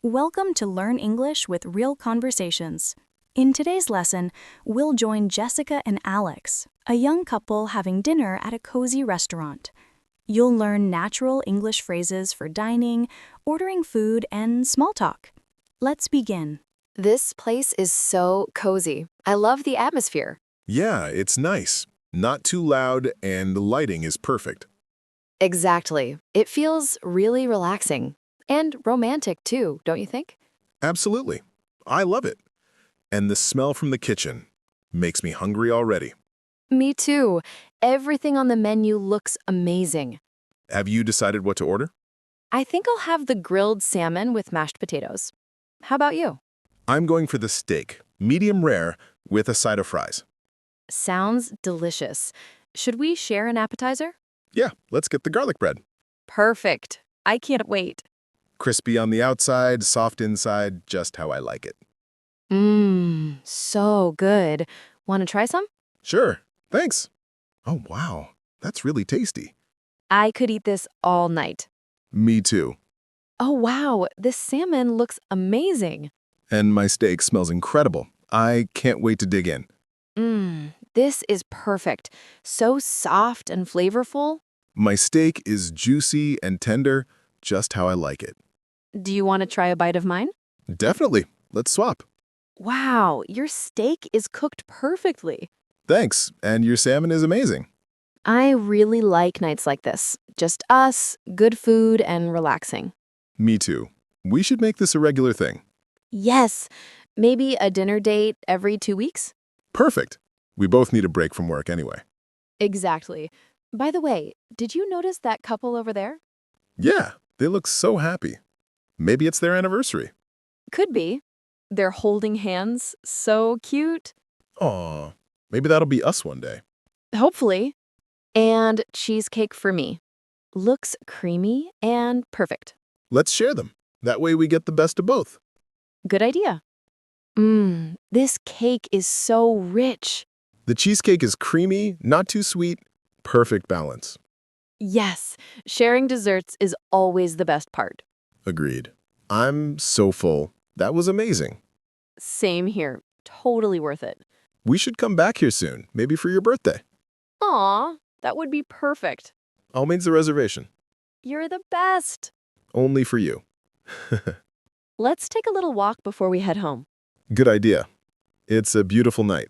Welcome to Learn English with Real Conversations. In today's lesson, we'll join Jessica and Alex, a young couple having dinner at a cozy restaurant. You'll learn natural English phrases for dining, ordering food, and small talk. Let's begin. This place is so cozy. I love the atmosphere. Yeah, it's nice. Not too loud, and the lighting is perfect. Exactly. It feels really relaxing. And romantic too, don't you think? Absolutely. I love it. And the smell from the kitchen makes me hungry already. Me too. Everything on the menu looks amazing. Have you decided what to order? I think I'll have the grilled salmon with mashed potatoes. How about you? I'm going for the steak, medium rare, with a side of fries. Sounds delicious. Should we share an appetizer? Yeah, let's get the garlic bread. Perfect. I can't wait. Crispy on the outside, soft inside, just how I like it. Mmm, so good. Want to try some? Sure, thanks. Oh, wow, that's really tasty. I could eat this all night. Me too. Oh wow, this salmon looks amazing. And my steak smells incredible. I can't wait to dig in. Mmm, this is perfect. So soft and flavorful. My steak is juicy and tender, just how I like it. Do you want to try a bite of mine? Definitely. Let's swap. Wow, your steak is cooked perfectly. Thanks, and your salmon is amazing. I really like nights like this. Just us, good food, and relaxing. Me too. We should make this a regular thing. Yes, maybe a dinner date every 2 weeks? Perfect. We both need a break from work anyway. Exactly. By the way, did you notice that couple over there? Yeah, they look so happy. Maybe it's their anniversary. Could be. They're holding hands. So cute. Aw, maybe that'll be us one day. Hopefully. And cheesecake for me. Looks creamy and perfect. Let's share them. That way we get the best of both. Good idea. Mmm, this cake is so rich. The cheesecake is creamy, not too sweet, perfect balance. Yes, sharing desserts is always the best part. Agreed. I'm so full. That was amazing. Same here. Totally worth it. We should come back here soon, maybe for your birthday. Aw, that would be perfect. I'll make the reservation. You're the best. Only for you. Let's take a little walk before we head home. Good idea. It's a beautiful night.